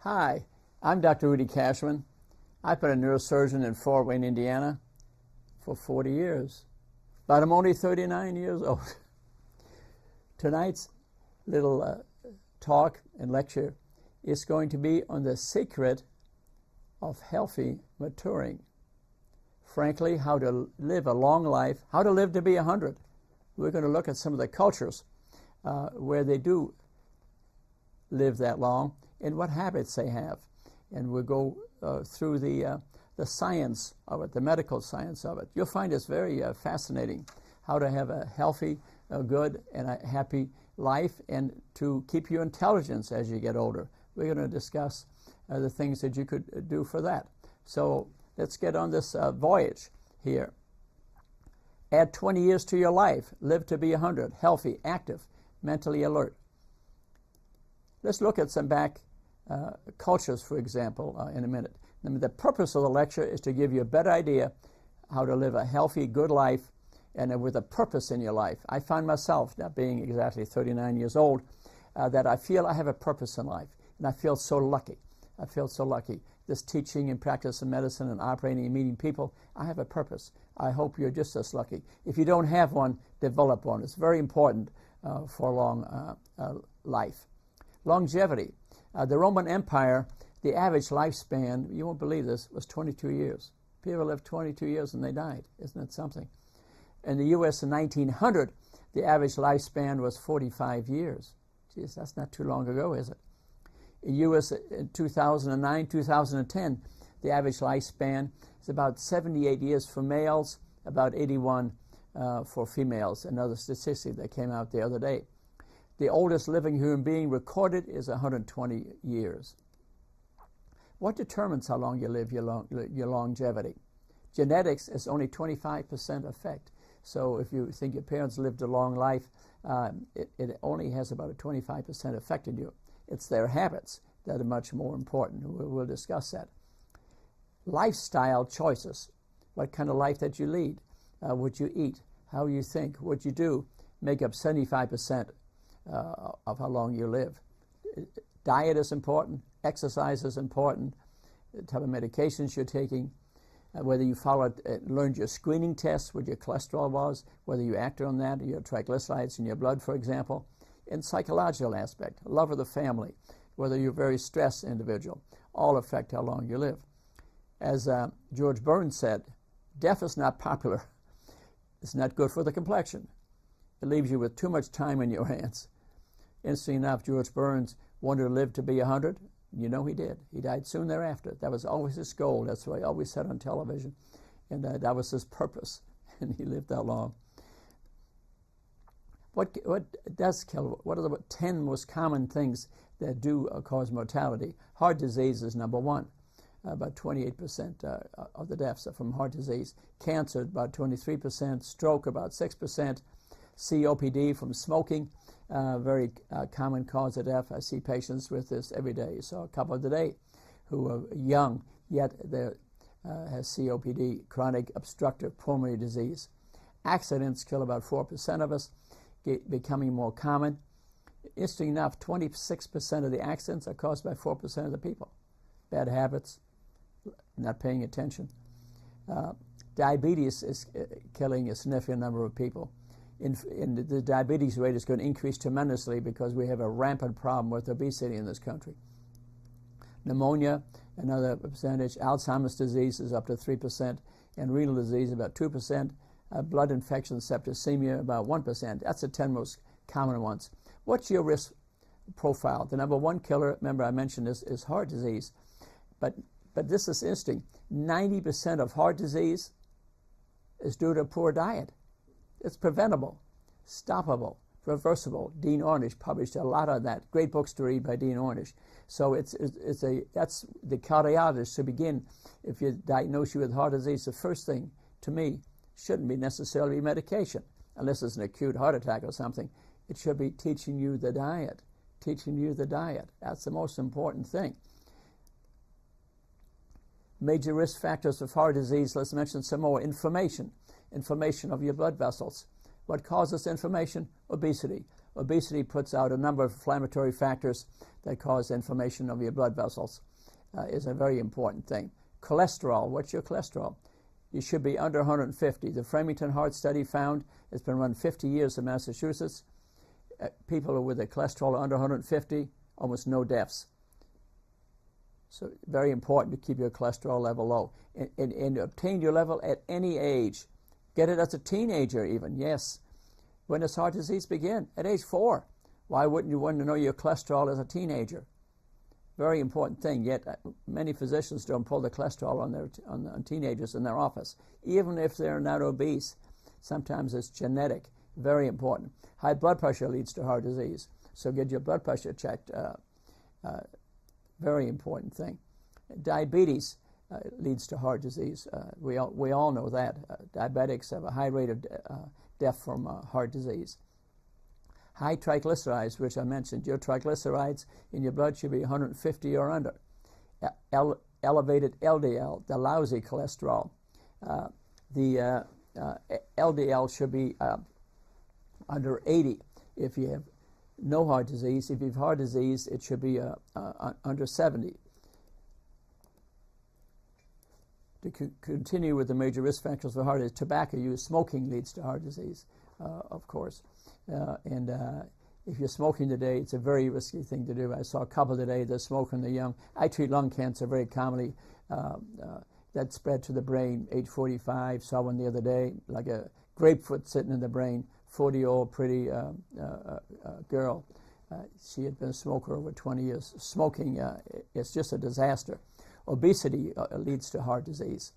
Hi, I'm Dr. Rudy Cashman. I've been a neurosurgeon in Fort Wayne, Indiana for 40 years, but I'm only 39 years old. Tonight's little talk and lecture is going to be on the secret of healthy maturing. Frankly, how to live a long life, how to live to be 100. We're going to look at some of the cultures where they do live that long and what habits they have. And we'll go through the science of it, the medical science of it. You'll find it's very fascinating how to have a healthy, good, and a happy life and to keep your intelligence as you get older. We're going to discuss the things that you could do for that. So let's get on this voyage here. Add 20 years to your life. Live to be 100. Healthy, active, mentally alert. Let's look at some back cultures, for example, in a minute. The purpose of the lecture is to give you a better idea how to live a healthy, good life and with a purpose in your life. I find myself, now being exactly 39 years old, that I feel I have a purpose in life. And I feel so lucky. I feel so lucky. This teaching and practice of medicine and operating and meeting people, I have a purpose. I hope you're just as lucky. If you don't have one, develop one. It's very important for a long life. Longevity. The Roman Empire, the average lifespan, you won't believe this, was 22 years. People lived 22 years and they died. Isn't that something? In the U.S. in 1900, the average lifespan was 45 years. Geez, that's not too long ago, is it? In U.S. in 2009, 2010, the average lifespan is about 78 years for males, about 81 for females. Another statistic that came out the other day. The oldest living human being recorded is 120 years. What determines how long you live, your longevity? Genetics is only 25% effect. So if you think your parents lived a long life, it only has about a 25% effect in you. It's their habits that are much more important. We'll discuss that. Lifestyle choices. What kind of life that you lead, what you eat, how you think, what you do, make up 75% of how long you live. Diet is important. Exercise is important. The type of medications you're taking. Whether you learned your screening tests, what your cholesterol was, whether you acted on that, your triglycerides in your blood, for example. And psychological aspect, love of the family, whether you're a very stressed individual, all affect how long you live. As George Burns said, death is not popular. It's not good for the complexion. It leaves you with too much time in your hands. Interesting enough, George Burns wanted to live to be 100. You know he did. He died soon thereafter. That was always his goal. That's what he always said on television. And that was his purpose. And he lived that long. What does kill? What are the 10 most common things that do cause mortality? Heart disease is number one. About 28% of the deaths are from heart disease. Cancer, about 23%. Stroke, about 6%. COPD from smoking, very common cause of death. I see patients with this every day. So a couple today who are young, yet they has COPD, chronic obstructive pulmonary disease. Accidents kill about 4% of us, becoming more common. Interesting enough, 26% of the accidents are caused by 4% of the people. Bad habits, not paying attention. Diabetes is killing a significant number of people. The diabetes rate is going to increase tremendously because we have a rampant problem with obesity in this country. Pneumonia, another percentage. Alzheimer's disease is up to 3%, and renal disease about 2%. Blood infection, septicemia, about 1%. That's the 10 most common ones. What's your risk profile? The number one killer, remember I mentioned this, is heart disease. But this is interesting. 90% of heart disease is due to poor diet. It's preventable, stoppable, reversible. Dean Ornish published a lot on that. Great books to read by Dean Ornish. So that's the cardiologist to begin. If you diagnose you with heart disease, the first thing to me shouldn't be necessarily medication, unless it's an acute heart attack or something. It should be teaching you the diet. That's the most important thing. Major risk factors of heart disease, let's mention some more. Inflammation of your blood vessels. What causes inflammation? Obesity. Obesity puts out a number of inflammatory factors that cause inflammation of your blood vessels. Is a very important thing. Cholesterol, what's your cholesterol? You should be under 150. The Framingham Heart Study found, it's been run 50 years in Massachusetts, people with a cholesterol under 150, almost no deaths. So very important to keep your cholesterol level low. And obtain your level at any age. Get it as a teenager even, yes. When does heart disease begin? At age 4. Why wouldn't you want to know your cholesterol as a teenager? Very important thing, yet many physicians don't pull the cholesterol on teenagers in their office, even if they're not obese. Sometimes it's genetic, very important. High blood pressure leads to heart disease, so get your blood pressure checked, very important thing. Diabetes leads to heart disease. We all know that. Diabetics have a high rate of death from heart disease. High triglycerides, which I mentioned, your triglycerides in your blood should be 150 or under. Elevated LDL, the lousy cholesterol. The LDL should be under 80 if you have no heart disease. If you have heart disease, it should be under 70. To continue with the major risk factors for heart disease, tobacco use, smoking leads to heart disease, of course. And if you're smoking today, it's a very risky thing to do. I saw a couple today that smoke when they're young. I treat lung cancer very commonly. That spread to the brain, age 45. Saw one the other day, like a grapefruit sitting in the brain. 40-year-old pretty girl. She had been a smoker over 20 years. Smoking is just a disaster. Obesity leads to heart disease.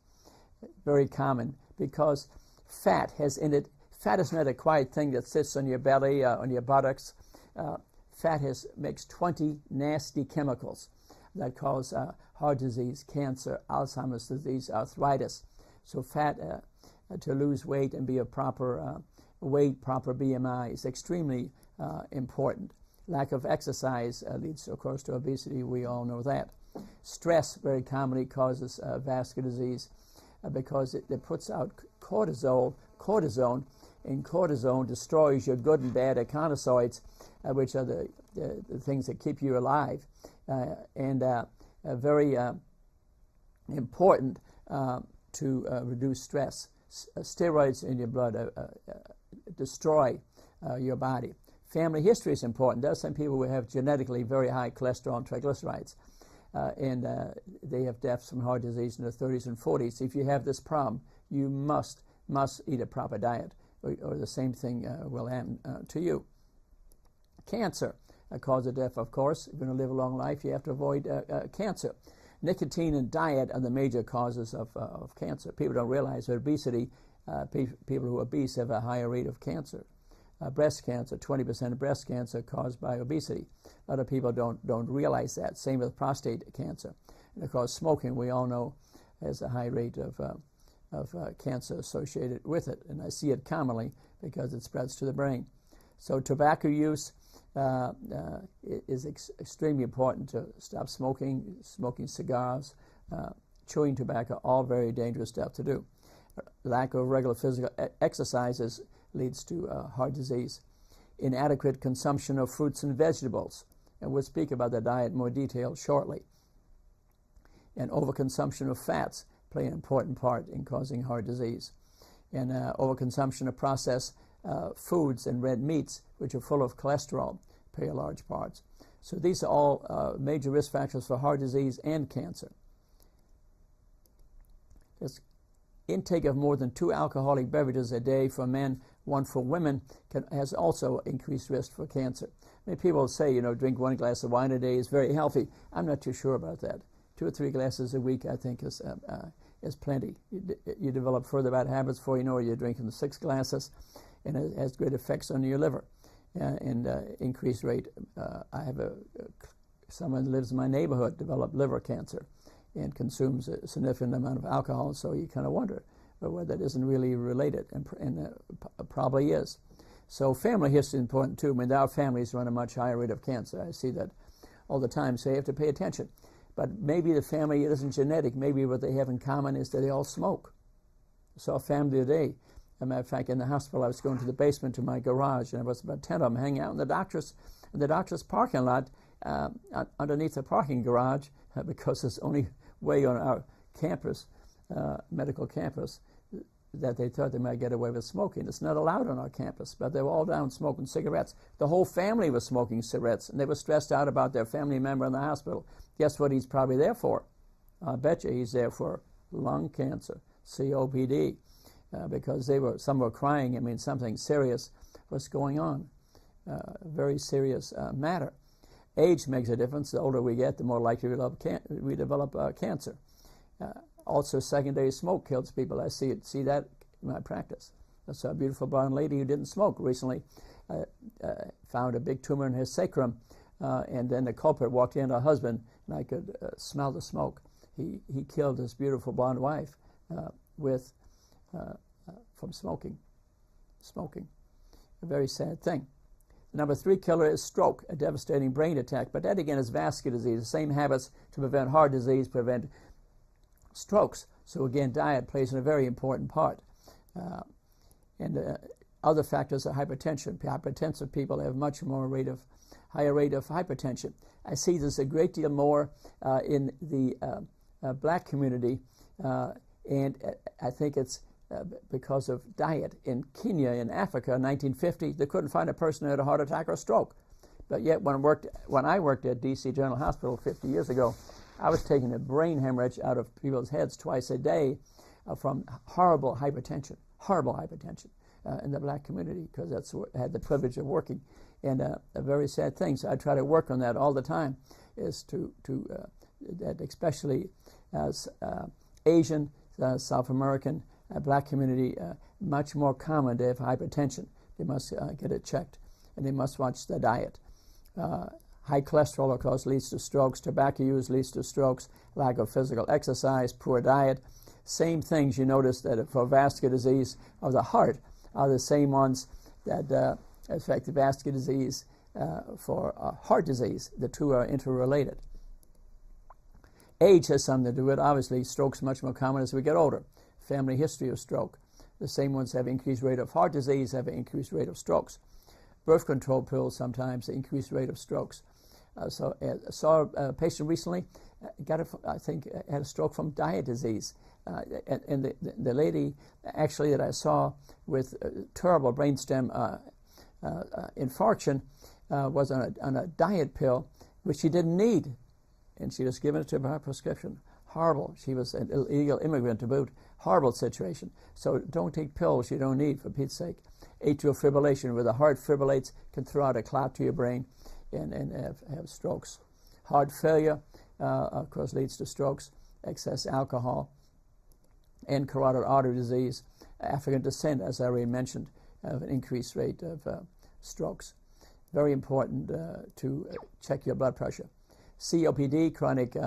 Very common because fat has in it. Fat is not a quiet thing that sits on your belly, on your buttocks. Fat makes 20 nasty chemicals that cause heart disease, cancer, Alzheimer's disease, arthritis. So fat, to lose weight and be a proper weight, proper BMI is extremely important. Lack of exercise leads, of course, to obesity. We all know that. Stress very commonly causes vascular disease because it puts out cortisone, and cortisone destroys your good and bad echinocytes, which are the things that keep you alive, and very important to reduce stress. Steroids in your blood destroy your body. Family history is important. There are some people who have genetically very high cholesterol and triglycerides, and they have deaths from heart disease in their 30s and 40s. If you have this problem, you must eat a proper diet, or the same thing will happen to you. Cancer, a cause of death, of course. If you're going to live a long life, you have to avoid cancer. Nicotine and diet are the major causes of cancer. People don't realize that obesity, people who are obese have a higher rate of cancer. Breast cancer, 20% of breast cancer caused by obesity. A lot of people don't realize that. Same with prostate cancer. And of course, smoking, we all know, has a high rate of cancer associated with it. And I see it commonly because it spreads to the brain. So tobacco use is extremely important to stop smoking cigars, chewing tobacco, all very dangerous stuff to do. Lack of regular physical exercises leads to heart disease. Inadequate consumption of fruits and vegetables, and we'll speak about the diet in more detail shortly. And overconsumption of fats play an important part in causing heart disease. And overconsumption of processed foods and red meats, which are full of cholesterol, play a large part. So these are all major risk factors for heart disease and cancer. This intake of more than 2 alcoholic beverages a day for men, 1 for women, has also increased risk for cancer. I mean, people say, drink 1 glass of wine a day is very healthy. I'm not too sure about that. 2 or 3 glasses a week, I think, is plenty. You develop further bad habits before you know it, you're drinking 6 glasses, and it has great effects on your liver and increased rate. I have someone who lives in my neighborhood developed liver cancer and consumes a significant amount of alcohol, so you kind of wonder whether that isn't really related, and probably is. So family history is important too. I mean, our families run a much higher rate of cancer. I see that all the time, so you have to pay attention. But maybe the family isn't genetic. Maybe what they have in common is that they all smoke. I saw a family today. a matter of fact, in the hospital, I was going to the basement to my garage, and there was about 10 of them hanging out in the doctor's parking lot, underneath the parking garage, because it's the only way on our campus, medical campus, that they thought they might get away with smoking. It's not allowed on our campus, but they were all down smoking cigarettes. The whole family was smoking cigarettes, and they were stressed out about their family member in the hospital. Guess what he's probably there for? I bet you he's there for lung cancer, COPD, because some were crying. I mean, something serious was going on, very serious matter. Age makes a difference. The older we get, the more likely we develop cancer. Also, secondary smoke kills people. I see that in my practice. I saw a beautiful blonde lady who didn't smoke recently. Found a big tumor in her sacrum, and then the culprit walked in, her husband, and I could smell the smoke. He killed his beautiful blonde wife from smoking. A very sad thing. The number 3 killer is stroke, a devastating brain attack. But that again is vascular disease. The same habits to prevent heart disease, prevent strokes. So again, diet plays a very important part. And other factors are hypertension. Hypertensive people have much more higher rate of hypertension. I see this a great deal more in the black community, and I think it's because of diet. In Kenya, in Africa, in 1950, they couldn't find a person who had a heart attack or stroke. But yet, when I worked at D.C. General Hospital 50 years ago, I was taking a brain hemorrhage out of people's heads twice a day from horrible hypertension in the black community, because that's where I had the privilege of working. And a very sad thing. So I try to work on that all the time, is that especially as Asian, South American, black community, much more common to have hypertension. They must get it checked, and they must watch their diet. High cholesterol, of course, leads to strokes. Tobacco use leads to strokes. Lack of physical exercise, poor diet. Same things you notice that for vascular disease of the heart are the same ones that affect the vascular disease for heart disease. The two are interrelated. Age has something to do with it. Obviously, stroke's much more common as we get older. Family history of stroke. The same ones have increased rate of heart disease, have an increased rate of strokes. Birth control pills sometimes increase rate of strokes. So I saw a patient recently, had a stroke from diet disease. And the lady actually that I saw with terrible brainstem infarction was on a diet pill, which she didn't need. And she was given it to her prescription. Horrible. She was an illegal immigrant to boot. Horrible situation. So don't take pills you don't need, for Pete's sake. Atrial fibrillation, where the heart fibrillates, can throw out a clot to your brain and have strokes. Heart failure, of course, leads to strokes. Excess alcohol and carotid artery disease. African descent, as I already mentioned, have an increased rate of strokes. Very important to check your blood pressure. COPD, chronic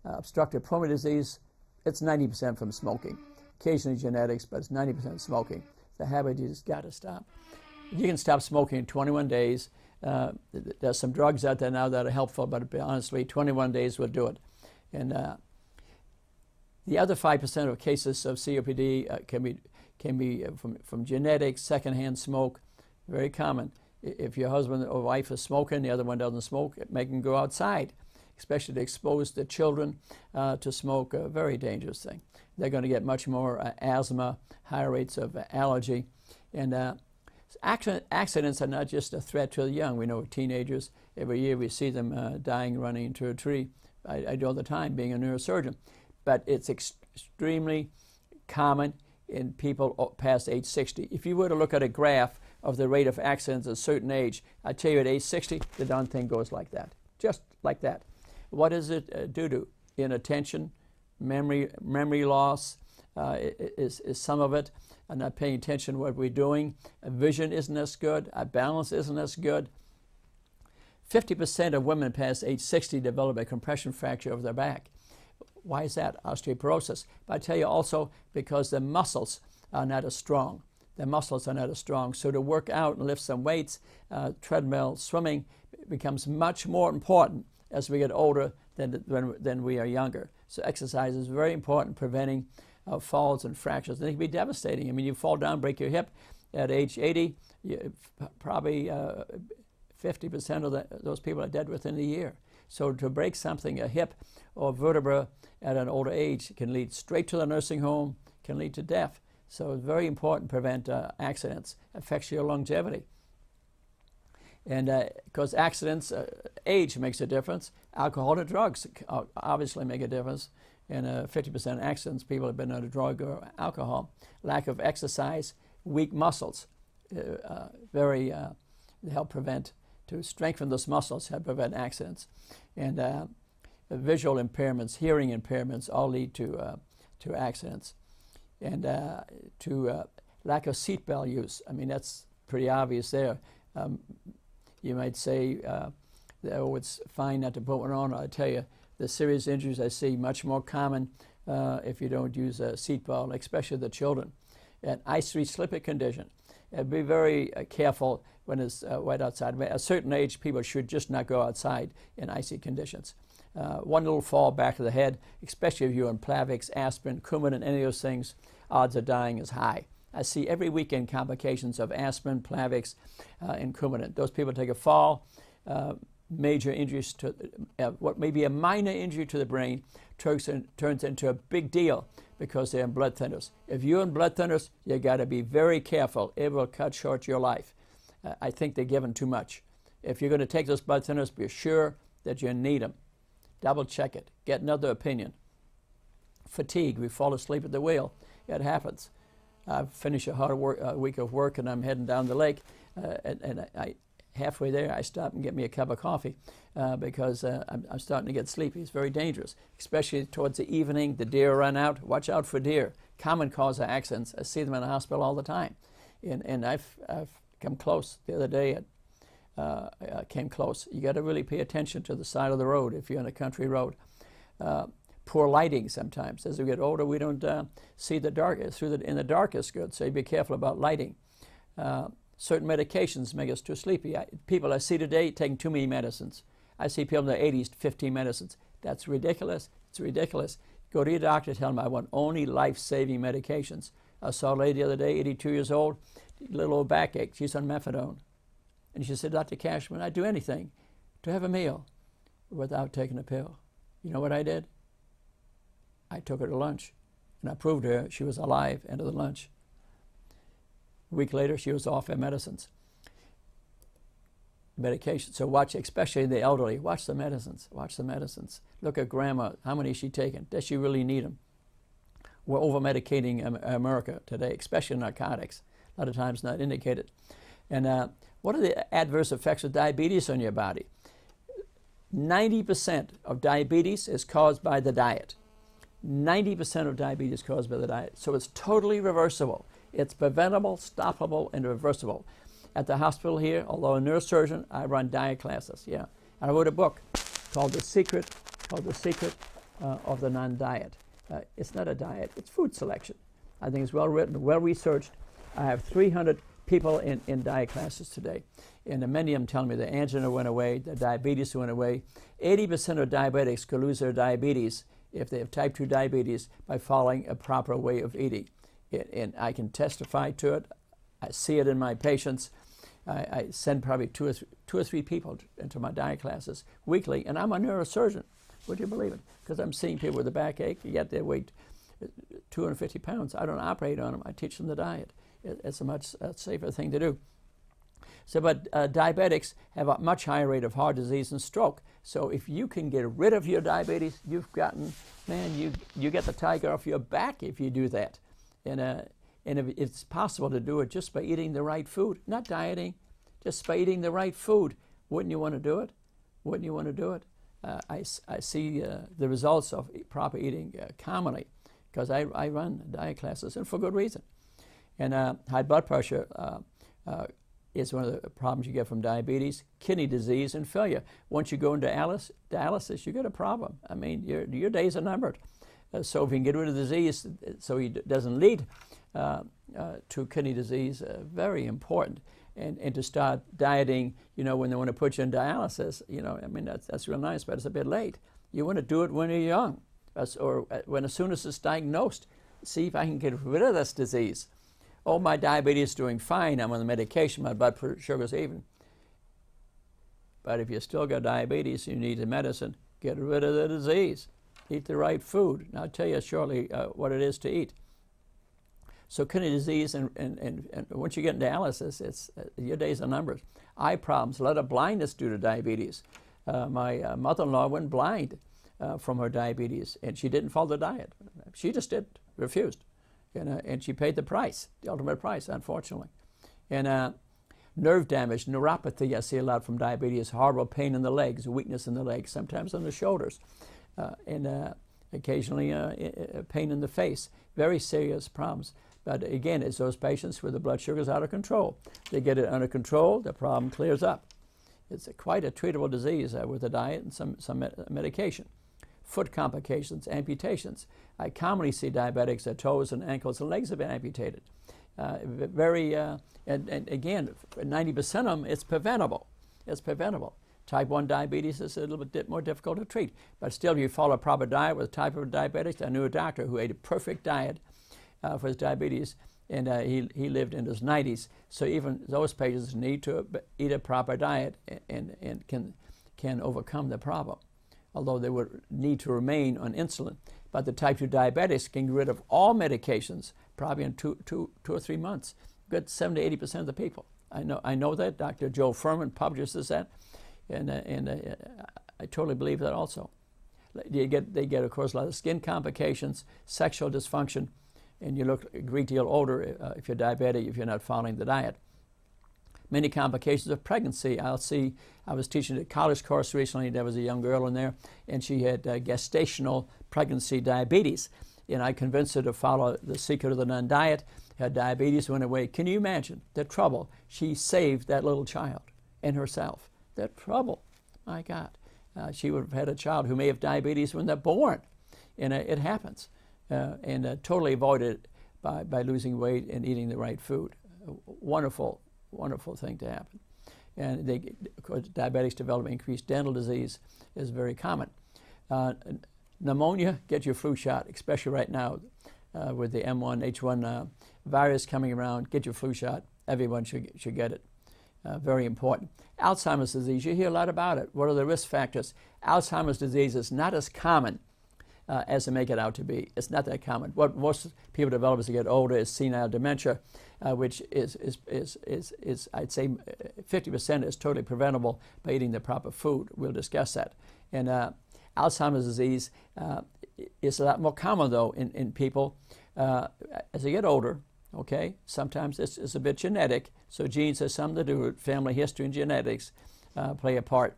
obstructive pulmonary disease, it's 90% from smoking. Occasionally genetics, but it's 90% smoking. The habit you just got to stop. You can stop smoking in 21 days. There's some drugs out there now that are helpful, but honestly, 21 days will do it. And the other 5% of cases of COPD can be from genetics, secondhand smoke, very common. If your husband or wife is smoking, the other one doesn't smoke, make them go outside, especially to expose the children to smoke, a very dangerous thing. They're going to get much more asthma, higher rates of allergy. And accidents are not just a threat to the young. We know teenagers, every year we see them dying running into a tree. I do all the time, being a neurosurgeon. But it's extremely common in people past age 60. If you were to look at a graph of the rate of accidents at a certain age, I tell you at age 60, the darn thing goes like that, just like that. What does it due to? Inattention, memory loss is some of it. I'm not paying attention to what we're doing. Vision isn't as good. Our balance isn't as good. 50% of women past age 60 develop a compression fracture of their back. Why is that? Osteoporosis. But I tell you also because the muscles are not as strong. The muscles are not as strong. So to work out and lift some weights, treadmill, swimming becomes much more important as we get older than we are younger. So exercise is very important, preventing falls and fractures. They can be devastating. I mean, you fall down, break your hip at age 80, probably 50% of those people are dead within a year. So to break something, a hip or vertebra at an older age, can lead straight to the nursing home, can lead to death. So it's very important to prevent accidents. Affects your longevity. And because accidents, age makes a difference. Alcohol and drugs obviously make a difference. In 50% accidents, people have been on a drug or alcohol. Lack of exercise, weak muscles, help prevent, to strengthen those muscles, help prevent accidents. And visual impairments, hearing impairments all lead to accidents. And to lack of seatbelt use. I mean, that's pretty obvious there. You might say, oh, it's fine not to put one on. I'll tell you, the serious injuries I see much more common if you don't use a seatbelt, especially the children. And ice-free slippery condition. Be very careful when it's wet outside. At a certain age, people should just not go outside in icy conditions. One little fall back of the head, especially if you're on Plavix, aspirin, Coumadin, any of those things, odds of dying is high. I see every weekend complications of aspirin, Plavix, and Coumadin. Those people take a fall, major injuries to what may be a minor injury to the brain turns into a big deal because they're in blood thinners. If you're in blood thinners, you got to be very careful. It will cut short your life. I think they're given too much. If you're going to take those blood thinners, be sure that you need them. Double check it. Get another opinion. Fatigue. We fall asleep at the wheel. It happens. I finish a hard week of work and I'm heading down the lake, and I halfway there I stop and get me a cup of coffee because I'm starting to get sleepy. It's very dangerous, especially towards the evening. The deer run out. Watch out for deer. Common cause of accidents. I see them in the hospital all the time, and I've come close. The other day I came close. You got to really pay attention to the side of the road if you're on a country road. Poor lighting sometimes. As we get older, we don't see the dark in the dark is good. So you be careful about lighting. Certain medications make us too sleepy. People I see today taking too many medicines. I see people in their 80s, 15 medicines. That's ridiculous. It's ridiculous. Go to your doctor, tell them I want only life-saving medications. I saw a lady the other day, 82 years old, little old backache. She's on methadone. And she said, Dr. Cashman, I'd do anything to have a meal without taking a pill. You know what I did? I took her to lunch, and I proved to her she was alive end of the lunch. A week later, she was off her medicines. Medication. So watch, especially the elderly, watch the medicines. Watch the medicines. Look at grandma. How many is she taking? Does she really need them? We're over-medicating America today, especially narcotics. A lot of times not indicated. And what are the adverse effects of diabetes on your body? 90% of diabetes is caused by the diet. 90% of diabetes is caused by the diet. So it's totally reversible. It's preventable, stoppable, and reversible. At the hospital here, although a neurosurgeon, I run diet classes. Yeah, and I wrote a book called The Secret of the Non-Diet. It's not a diet, it's food selection. I think it's well written, well researched. I have 300 people in diet classes today. And many of them tell me the angina went away, the diabetes went away. 80% of diabetics could lose their diabetes if they have type 2 diabetes by following a proper way of eating. And I can testify to it. I see it in my patients. I send probably two or three people into my diet classes weekly, and I'm a neurosurgeon. Would you believe it? Because I'm seeing people with a backache, yet they weigh 250 pounds. I don't operate on them. I teach them the diet. It's a much safer thing to do. So, but diabetics have a much higher rate of heart disease and stroke. So if you can get rid of your diabetes, you've gotten, man, you get the tiger off your back if you do that. And if it's possible to do it just by eating the right food, not dieting, just by eating the right food. Wouldn't you want to do it? Wouldn't you want to do it? I see the results of proper eating commonly because I run diet classes, and for good reason. And high blood pressure is one of the problems you get from diabetes, kidney disease, and failure. Once you go into dialysis, you get a problem. I mean, your days are numbered. So if you can get rid of the disease so it doesn't lead to kidney disease, very important. And to start dieting, when they want to put you in dialysis, I mean, that's real nice, but it's a bit late. You want to do it when you're young, or as soon as it's diagnosed. see if I can get rid of this disease. Oh, my diabetes is doing fine. I'm on the medication. My blood sugar's even. But if you still got diabetes, you need the medicine. Get rid of the disease. Eat the right food. And I'll tell you shortly what it is to eat. So kidney disease, and once you get in dialysis, it's your days are numbered. Eye problems, a lot of blindness due to diabetes. My mother-in-law went blind from her diabetes, and she didn't follow the diet. She just refused. And she paid the price, the ultimate price, unfortunately. And nerve damage, neuropathy, I see a lot from diabetes, horrible pain in the legs, weakness in the legs, sometimes on the shoulders, and occasionally pain in the face. Very serious problems. But again, it's those patients where the blood sugar is out of control. They get it under control, the problem clears up. It's quite a treatable disease with a diet and some medication. Foot complications, amputations. I commonly see diabetics, their toes and ankles and legs have been amputated. And again, 90% of them, it's preventable. It's preventable. Type 1 diabetes is a little bit more difficult to treat. But still, if you follow a proper diet with type 1 diabetics, I knew a doctor who ate a perfect diet for his diabetes, and he lived in his 90s. So even those patients need to eat a proper diet and can overcome the problem, although they would need to remain on insulin. But the type 2 diabetics can get rid of all medications probably in two or 3 months. Good 70 to 80% of the people. I know that. Dr. Joe Furman publishes that, and I totally believe that also. They get, of course, a lot of skin complications, sexual dysfunction, and you look a great deal older if you're diabetic, if you're not following the diet. Many complications of pregnancy. I was teaching a college course recently. There was a young girl in there, and she had gestational pregnancy diabetes. And I convinced her to follow the secret of the Nun diet. Her diabetes went away. Can you imagine the trouble? She saved that little child and herself. The trouble, my God. She would have had a child who may have diabetes when they're born. And it happens. And totally avoided by losing weight and eating the right food. Wonderful thing to happen. And of course, diabetics develop increased dental disease is very common. Pneumonia, get your flu shot, especially right now with the M1H1 virus coming around. Get your flu shot. Everyone should get it. Very important. Alzheimer's disease, you hear a lot about it. What are the risk factors? Alzheimer's disease is not as common as they make it out to be. It's not that common. What most people develop as they get older is senile dementia, which is I'd say 50% is totally preventable by eating the proper food. We'll discuss that. And Alzheimer's disease is a lot more common, though, in people as they get older. Okay, sometimes it's a bit genetic, so genes have something to do with family history and genetics play a part.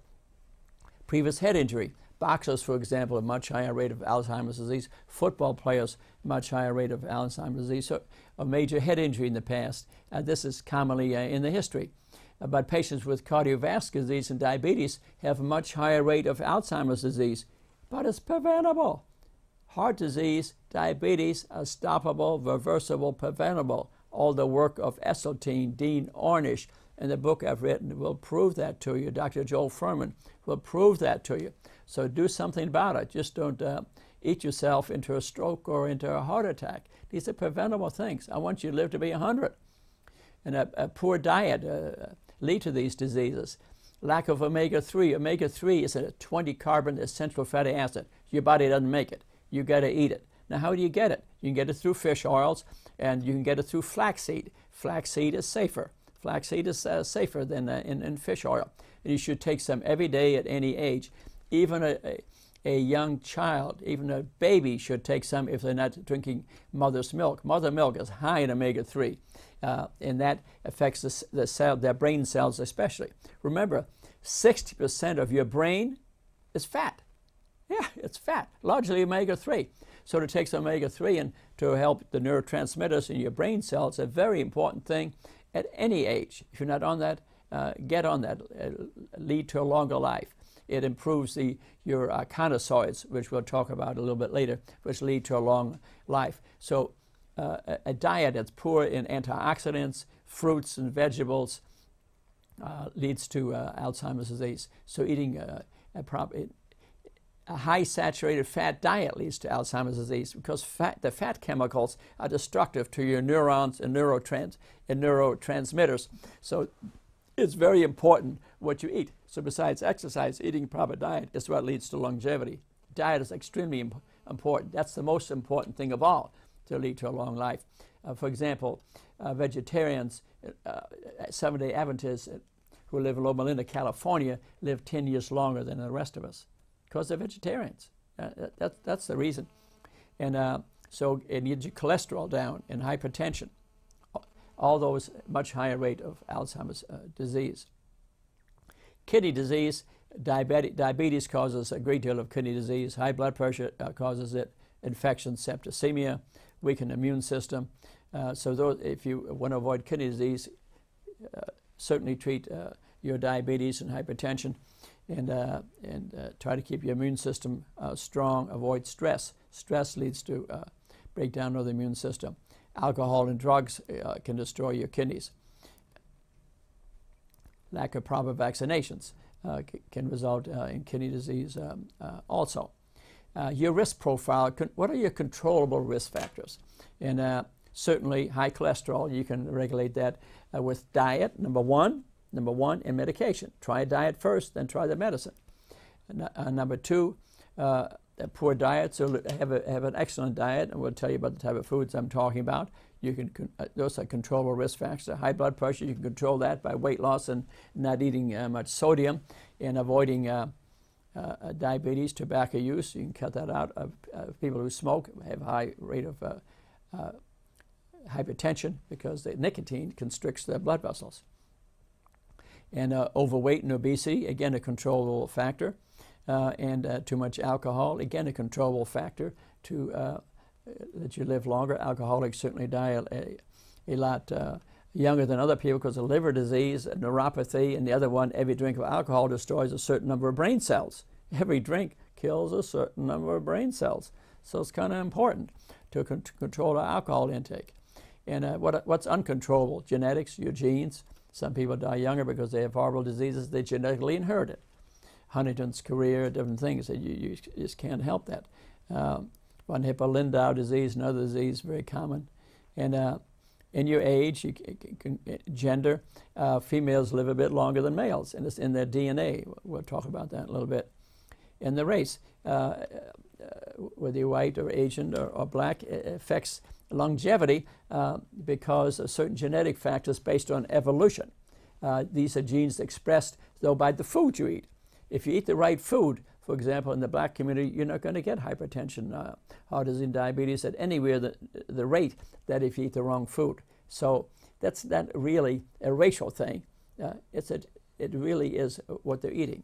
Previous head injury. Boxers, for example, a much higher rate of Alzheimer's disease. Football players, much higher rate of Alzheimer's disease. So a major head injury in the past. This is commonly in the history. But patients with cardiovascular disease and diabetes have a much higher rate of Alzheimer's disease. But it's preventable. Heart disease, diabetes are stoppable, reversible, preventable. All the work of Esselstyn, Dean Ornish, and the book I've written will prove that to you. Dr. Joel Furman will prove that to you. So do something about it. Just don't eat yourself into a stroke or into a heart attack. These are preventable things. I want you to live to be 100. And a poor diet lead to these diseases. Lack of omega-3. Omega-3 is a 20-carbon essential fatty acid. Your body doesn't make it. You got to eat it. Now, how do you get it? You can get it through fish oils, and you can get it through flaxseed. Flaxseed is safer. Flaxseed is safer than in fish oil. And you should take some every day at any age. Even a young child, even a baby should take some if they're not drinking mother's milk. Mother milk is high in omega-3, and that affects the cell, their brain cells especially. Remember, 60% of your brain is fat. Yeah, it's fat, largely omega-3. So to take some omega-3 and to help the neurotransmitters in your brain cells is a very important thing at any age. If you're not on that, get on that. Lead to a longer life. It improves your chondrocytes, which we'll talk about a little bit later, which lead to a long life. So a diet that's poor in antioxidants, fruits and vegetables leads to Alzheimer's disease. So eating A high saturated fat diet leads to Alzheimer's disease because the fat chemicals are destructive to your neurons and neurotransmitters. So it's very important what you eat. So besides exercise, eating proper diet is what leads to longevity. Diet is extremely important. That's the most important thing of all to lead to a long life. For example, vegetarians, Seventh-day Adventists who live in Loma Linda, California, live 10 years longer than the rest of us because they're vegetarians. That's the reason. And so it needs your cholesterol down and hypertension. All those much higher rate of Alzheimer's disease. Kidney disease, diabetes causes a great deal of kidney disease. High blood pressure causes it. Infection, septicemia, weakened immune system. So if you want to avoid kidney disease, certainly treat your diabetes and hypertension, and try to keep your immune system strong. Avoid stress. Stress leads to breakdown of the immune system. Alcohol and drugs can destroy your kidneys. Lack of proper vaccinations can result in kidney disease also. Your risk profile, what are your controllable risk factors? And certainly high cholesterol, you can regulate that with diet, number one, and medication. Try a diet first, then try the medicine. Number two, a poor diet, so have an excellent diet, and we'll tell you about the type of foods I'm talking about. You can those are controllable risk factors. High blood pressure, you can control that by weight loss and not eating much sodium, and avoiding diabetes, tobacco use. You can cut that out. People who smoke have a high rate of hypertension because the nicotine constricts their blood vessels. And overweight and obesity, again, a controllable factor. And too much alcohol, again, a controllable factor to that you live longer. Alcoholics certainly die a lot younger than other people because of liver disease, neuropathy, and the other one, every drink of alcohol destroys a certain number of brain cells. Every drink kills a certain number of brain cells. So it's kind of important to control our alcohol intake. And what's uncontrollable? Genetics, your genes. Some people die younger because they have horrible diseases they genetically inherited. Huntington's, career, different things that you just can't help that. Von Hippel-Lindau disease, another disease, very common. And in your age, gender, females live a bit longer than males, and it's in their DNA. We'll talk about that in a little bit. And the race, whether you're white or Asian or black, affects longevity because of certain genetic factors based on evolution. These are genes expressed, though, by the food you eat. If you eat the right food, for example, in the black community, you're not going to get hypertension, heart disease, and diabetes at anywhere the rate that if you eat the wrong food. So that's not really a racial thing. It really is what they're eating.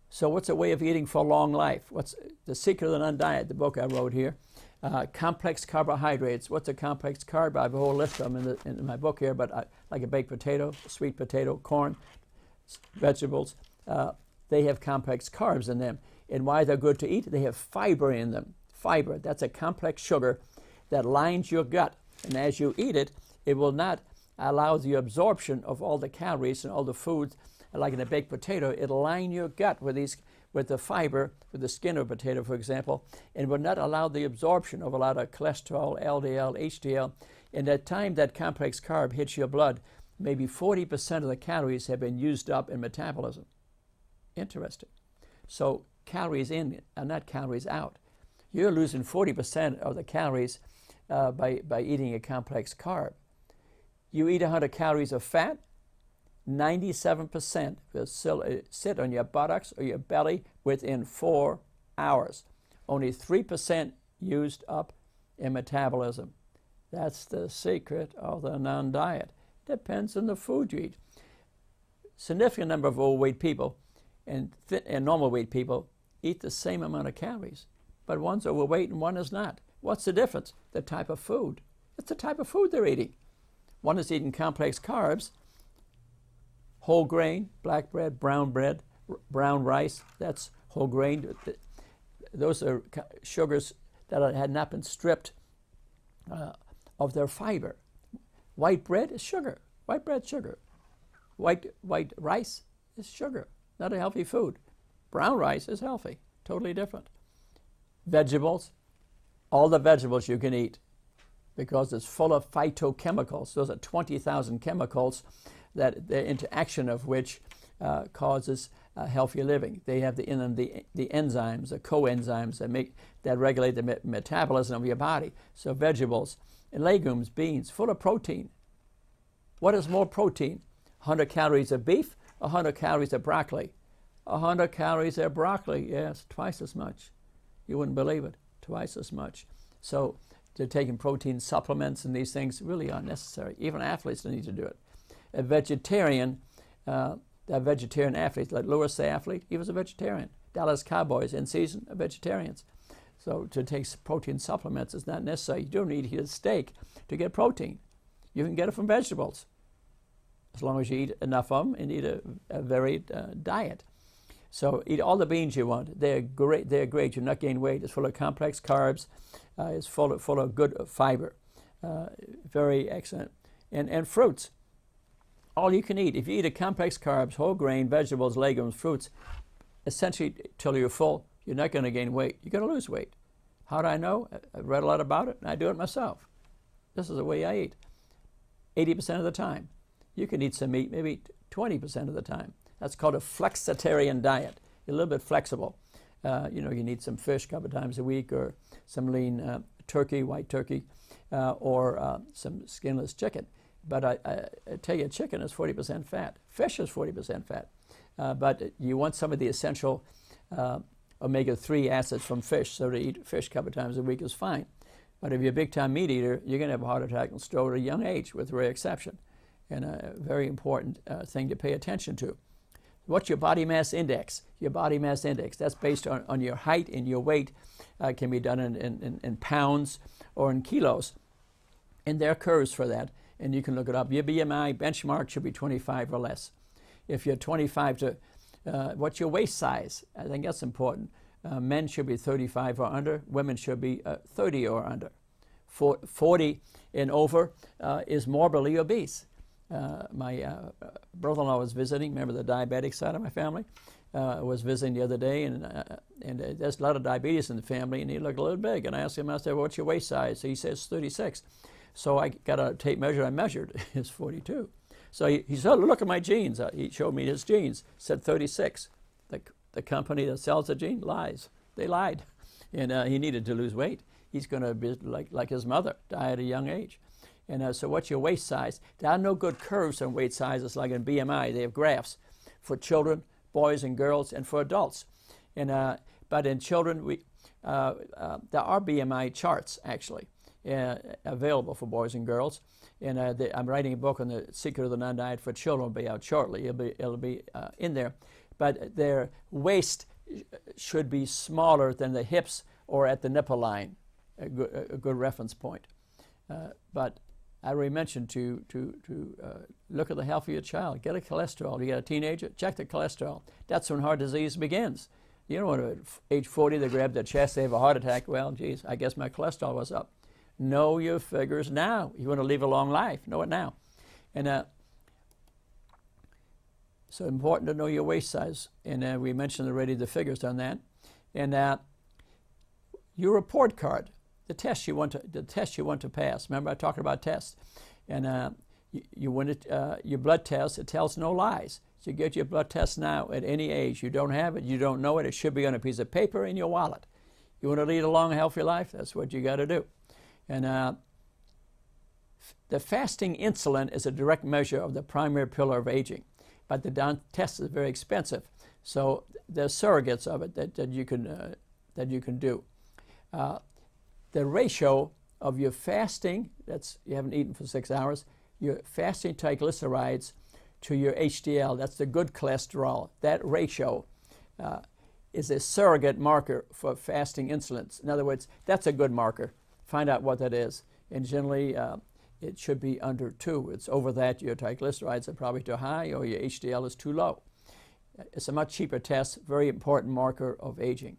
So what's a way of eating for a long life? What's the Secret of the Nun Diet, the book I wrote here. Complex carbohydrates. What's a complex carb? I have a whole list of them in my book here, but like a baked potato, sweet potato, corn, vegetables, they have complex carbs in them. And why they're good to eat? They have fiber in them. Fiber, that's a complex sugar that lines your gut. And as you eat it, it will not allow the absorption of all the calories and all the foods. Like in a baked potato, it'll line your gut with the fiber, with the skin of a potato, for example, and will not allow the absorption of a lot of cholesterol, LDL, HDL. And at the time that complex carb hits your blood, maybe 40% of the calories have been used up in metabolism. Interesting. So calories in are not calories out. You're losing 40% of the calories by eating a complex carb. You eat 100 calories of fat, 97% will sit on your buttocks or your belly within 4 hours. Only 3% used up in metabolism. That's the secret of the Nun Diet. Depends on the food you eat. Significant number of overweight people and normal weight people eat the same amount of calories, but one's overweight and one is not. What's the difference? The type of food. It's the type of food they're eating. One is eating complex carbs, whole grain, black bread, brown rice, that's whole grain. Those are sugars that had not been stripped of their fiber. White bread is sugar. White bread, sugar. White rice is sugar, not a healthy food. Brown rice is healthy, totally different. Vegetables, all the vegetables you can eat, because it's full of phytochemicals. Those are 20,000 chemicals that the interaction of which causes healthy living. They have in them the enzymes, the coenzymes that regulate the metabolism of your body. So vegetables and legumes, beans, full of protein. What is more protein? 100 calories of beef, 100 calories of broccoli. 100 calories of broccoli, yes, twice as much. You wouldn't believe it, twice as much. So they're taking protein supplements and these things really are necessary. Even athletes need to do it. A vegetarian, vegetarian athletes, like Lewis the athlete, he was a vegetarian. Dallas Cowboys in season are vegetarians. So to take protein supplements is not necessary. You don't need to eat a steak to get protein. You can get it from vegetables, as long as you eat enough of them and eat a varied diet. So eat all the beans you want. They're great. They're great. You'll not gain weight. It's full of complex carbs. It's full of good fiber. Very excellent. And fruits. All you can eat. If you eat a complex carbs, whole grain, vegetables, legumes, fruits, essentially till you're full, you're not going to gain weight. You're going to lose weight. How do I know? I've read a lot about it, and I do it myself. This is the way I eat. 80% of the time. You can eat some meat maybe 20% of the time. That's called a flexitarian diet. You're a little bit flexible. You need some fish a couple of times a week, or some lean turkey, white turkey, or some skinless chicken. But I tell you, chicken is 40% fat. Fish is 40% fat. But you want some of the essential omega-3 acids from fish, so to eat fish a couple of times a week is fine. But if you're a big-time meat eater, you're going to have a heart attack and stroke at a young age, with rare exception. And a very important thing to pay attention to. What's your body mass index? Your body mass index, that's based on your height and your weight. Can be done in pounds or in kilos. And there are curves for that, and you can look it up. Your BMI benchmark should be 25 or less. If you're 25 to, what's your waist size? I think that's important. Men should be 35 or under. Women should be 30 or under. 40 and over is morbidly obese. My brother-in-law was visiting. Remember the diabetic side of my family? Was visiting the other day, and there's a lot of diabetes in the family, and he looked a little big. And I asked him, I said, what's your waist size? He says 36. So I got a tape measure. I measured. It's 42. So he said, look at my jeans. He showed me his jeans. Said 36. The company that sells the jeans lies. They lied. And he needed to lose weight. He's going to be like his mother, die at a young age. And so what's your waist size? There are no good curves on weight sizes like in BMI. They have graphs for children, boys and girls, and for adults. And but in children, there are BMI charts, actually, available for boys and girls. And I'm writing a book on the secret of the non-diet for children. It'll be out shortly. It'll be in there. But their waist should be smaller than the hips or at the nipple line, a good reference point. But I already mentioned to look at the health of your child. Get a cholesterol. You got a teenager, check the cholesterol. That's when heart disease begins. You don't want to, at age 40, they grab their chest, they have a heart attack. Well, geez, I guess my cholesterol was up. Know your figures now. You want to live a long life, know it now. And so important to know your waist size. And we mentioned already the figures on that. And your report card. The test you want to pass. Remember, I talked about tests, and you want it, your blood test. It tells no lies. So you get your blood test now at any age. You don't have it, you don't know it. It should be on a piece of paper in your wallet. You want to lead a long, healthy life. That's what you got to do. And the fasting insulin is a direct measure of the primary pillar of aging, but the test is very expensive. So there's surrogates of it that you can do. The ratio of your fasting, that's you haven't eaten for 6 hours, your fasting triglycerides to your HDL, that's the good cholesterol. That ratio is a surrogate marker for fasting insulin. In other words, that's a good marker. Find out what that is. And generally, it should be under 2. It's over that, your triglycerides are probably too high or your HDL is too low. It's a much cheaper test, very important marker of aging.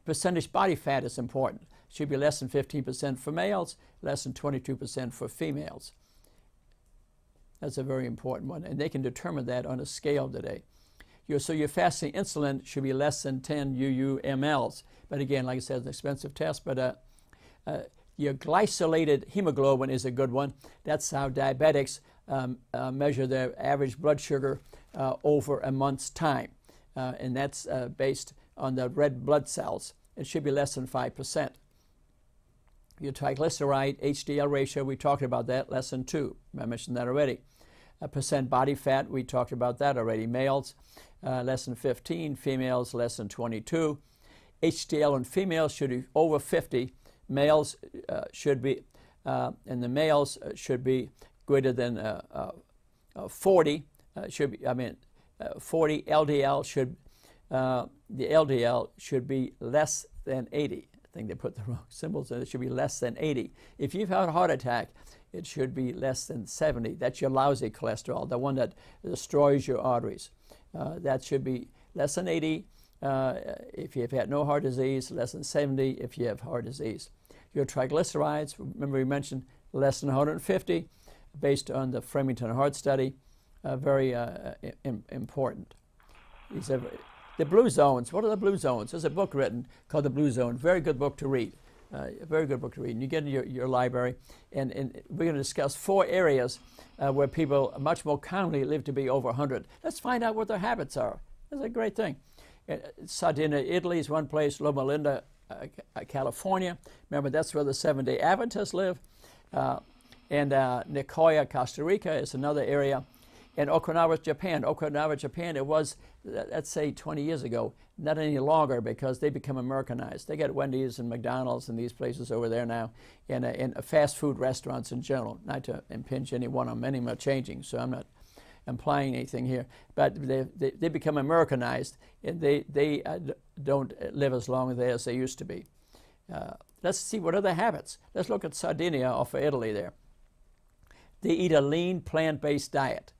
Percentage body fat is important. It should be less than 15% for males, less than 22% for females. That's a very important one, and they can determine that on a scale today. So your fasting insulin should be less than 10 UU/mLs. But again, like I said, it's an expensive test, but your glycolated hemoglobin is a good one. That's how diabetics measure their average blood sugar over a month's time. And that's based on the red blood cells. It should be less than 5%. Your triglyceride HDL ratio, we talked about that, less than 2. I mentioned that already. Percent body fat, we talked about that already. Males, less than 15. Females, less than 22. HDL in females should be over 50. Males should be, and the males should be greater than 40. 40. LDL should, the LDL should be less than 80. I think they put the wrong symbols in. It should be less than 80. If you've had a heart attack, it should be less than 70. That's your lousy cholesterol, the one that destroys your arteries. That should be less than 80 if you've had no heart disease, less than 70 if you have heart disease. Your triglycerides, remember we mentioned less than 150 based on the Framingham Heart Study, very important. The blue zones, what are the blue zones? There's a book written called The Blue Zone, very good book to read. A very good book to read. And you get in your library, and we're going to discuss 4 areas where people much more commonly live to be over 100. Let's find out what their habits are. That's a great thing. Sardinia, Italy is one place. Loma Linda, California. Remember, that's where the Seventh-day Adventists live. And Nicoya, Costa Rica is another area. And Okinawa, Japan. Okinawa, Japan, it was, let's say, 20 years ago. Not any longer because they become Americanized. They got Wendy's and McDonald's and these places over there now, and fast food restaurants in general. Not to impinge any one on them. Many of them are changing, so I'm not implying anything here. But they become Americanized, and they don't live as long as they used to be. Let's see what other habits. Let's look at Sardinia off of Italy there. They eat a lean plant-based diet.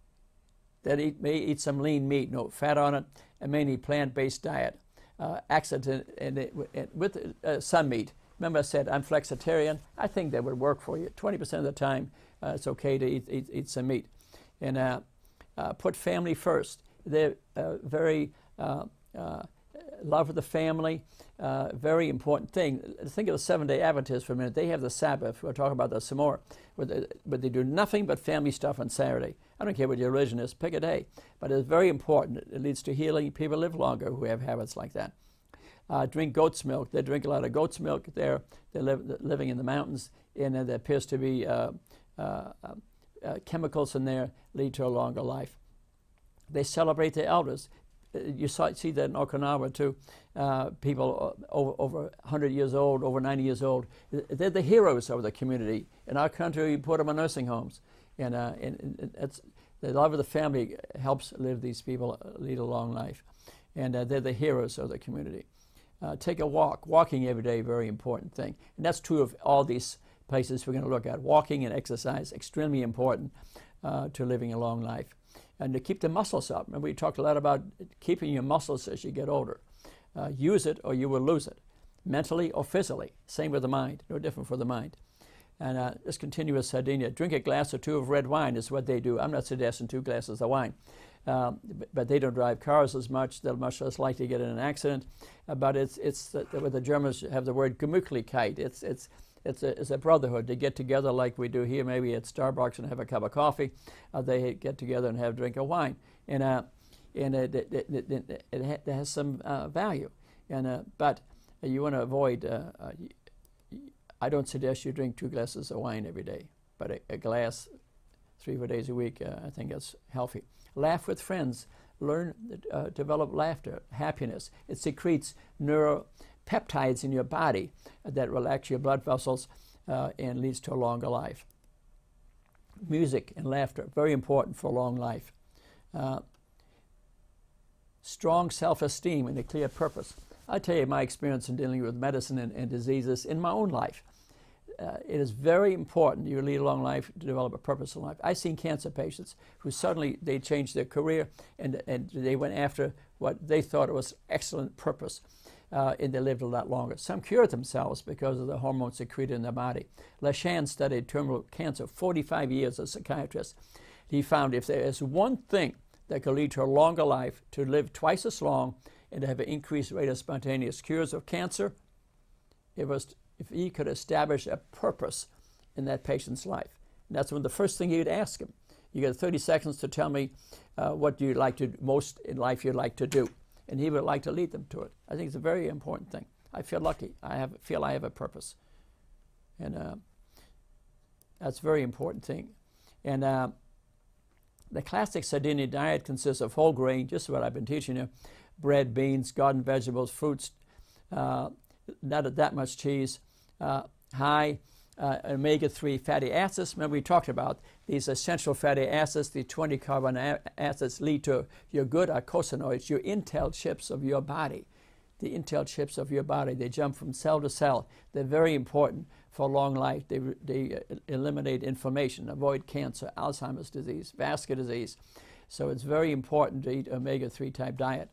They may eat some lean meat, no fat on it, and mainly plant-based diet. With some meat. Remember I said I'm flexitarian. I think that would work for you. 20% of the time it's okay to eat some meat. And put family first. They're very love of the family, very important thing. Think of the Seventh-day Adventists for a minute. They have the Sabbath. We'll talk about that some more. But they do nothing but family stuff on Saturday. I don't care what your religion is. Pick a day. But it's very important. It leads to healing. People live longer who have habits like that. Drink goat's milk. They drink a lot of goat's milk there. They're living in the mountains, and there appears to be chemicals in there lead to a longer life. They celebrate their elders. You see that in Okinawa too. People over 100 years old, over 90 years old, they're the heroes of the community. In our country, we put them in nursing homes. And it's, the love of the family helps these people lead a long life. And they're the heroes of the community. Take a walk. Walking every day, very important thing. And that's true of all these places we're going to look at. Walking and exercise, extremely important to living a long life. And to keep the muscles up. Remember, we talked a lot about keeping your muscles as you get older. Use it or you will lose it, mentally or physically. Same with the mind, no different for the mind. And let's continue with Sardinia. Drink a glass or 2 of red wine is what they do. I'm not suggesting 2 glasses of wine. But they don't drive cars as much. They're much less likely to get in an accident. But it's what the Germans have the word Gemütlichkeit. It's a brotherhood. They get together like we do here, maybe at Starbucks, and have a cup of coffee. They get together and have a drink of wine. And it has some value. But you want to avoid, I don't suggest you drink 2 glasses of wine every day, but a glass 3-4 days a week, I think that's healthy. Laugh with friends. Learn, develop laughter, happiness. It secretes neuropeptides in your body that relax your blood vessels and leads to a longer life. Music and laughter, very important for a long life. Strong self-esteem and a clear purpose. I tell you my experience in dealing with medicine and diseases in my own life. It is very important you lead a long life to develop a purpose in life. I've seen cancer patients who suddenly they changed their career and they went after what they thought was excellent purpose, and they lived a lot longer. Some cured themselves because of the hormones secreted in their body. Leshan studied terminal cancer 45 years as a psychiatrist. he found if there is one thing that could lead to a longer life, to live twice as long, and to have an increased rate of spontaneous cures of cancer, it was if he could establish a purpose in that patient's life. And that's when the first thing you'd ask him. You got 30 seconds to tell me what you like to most in life you'd like to do. And he would like to lead them to it. I think it's a very important thing. I feel lucky. I feel I have a purpose. And that's a very important thing. And the classic Sardinian diet consists of whole grain, just what I've been teaching you, bread, beans, garden vegetables, fruits, not that much cheese, high omega-3 fatty acids. Remember we talked about these essential fatty acids, the 20 carbon acids lead to your good eicosanoids, your intel chips of your body. The intel chips of your body, they jump from cell to cell. They're very important for long life. They eliminate inflammation, avoid cancer, Alzheimer's disease, vascular disease. So it's very important to eat omega-3 type diet.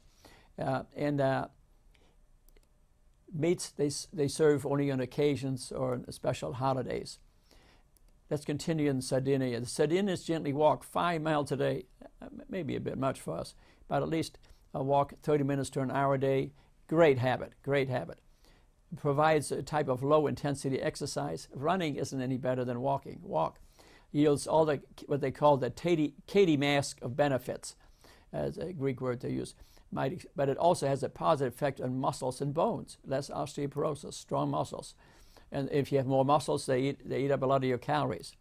Meats, they serve only on occasions or on special holidays. Let's continue in Sardinia. The Sardinians gently walk 5 miles a day, maybe a bit much for us, but at least walk 30 minutes to an hour a day. Great habit, great habit. It provides a type of low-intensity exercise. Running isn't any better than walking. Walk yields all the what they call the Katie mask of benefits, as a Greek word they use. But it also has a positive effect on muscles and bones, less osteoporosis, strong muscles. And if you have more muscles, they eat up a lot of your calories.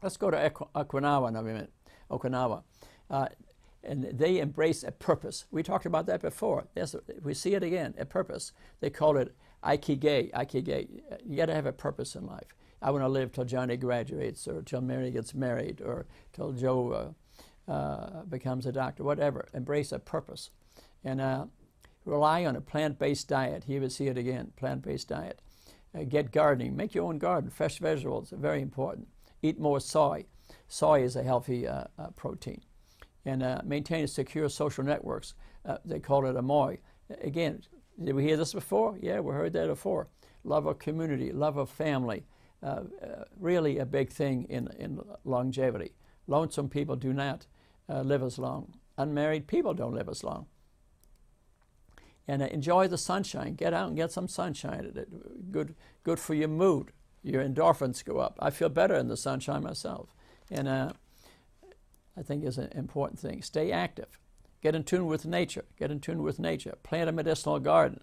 Let's go to Okinawa in a minute. Okinawa. And they embrace a purpose. We talked about that before. We see it again, a purpose. They call it Ikigai. Ikigai. You got to have a purpose in life. I want to live till Johnny graduates, or till Mary gets married, or till Joe becomes a doctor, whatever. Embrace a purpose. And rely on a plant-based diet. Here we see it again, plant-based diet. Get gardening. Make your own garden. Fresh vegetables are very important. Eat more soy. Soy is a healthy protein. And maintain secure social networks. They call it Amoy. Again, did we hear this before? Yeah, we heard that before. Love of community, love of family. Really a big thing in longevity. Lonesome people do not live as long. Unmarried people don't live as long. And enjoy the sunshine. Get out and get some sunshine. Good for your mood. Your endorphins go up. I feel better in the sunshine myself. And I think is an important thing. Stay active. Get in tune with nature. Get in tune with nature. Plant a medicinal garden.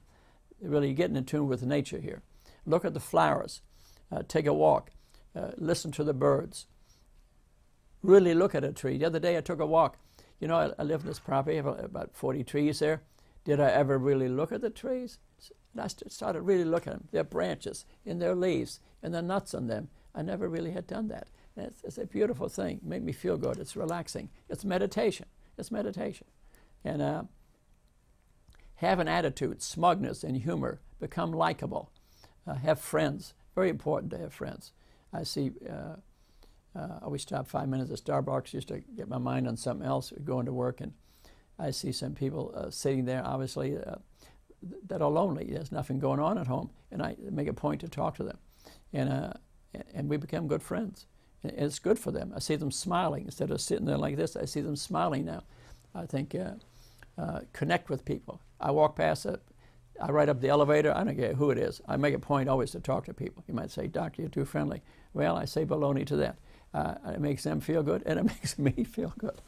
Really getting in tune with nature here. Look at the flowers. Take a walk. Listen to the birds. Really look at a tree. The other day I took a walk. You know, I live in this property. I have about 40 trees there. Did I ever really look at the trees? And I started really looking at them. Their branches and their leaves and the nuts on them. I never really had done that. It's a beautiful thing. Make me feel good. It's relaxing. It's meditation. It's meditation. And have an attitude, smugness and humor. Become likable. Have friends. Very important to have friends. I see, I always stop 5 minutes at Starbucks just to get my mind on something else, going to work, and I see some people sitting there, obviously, that are lonely. There's nothing going on at home, and I make a point to talk to them. And we become good friends. And it's good for them. I see them smiling. Instead of sitting there like this, I see them smiling now. I think connect with people. I walk past I ride up the elevator. I don't care who it is. I make a point always to talk to people. You might say, "Doctor, you're too friendly." Well, I say baloney to that. It makes them feel good, and it makes me feel good.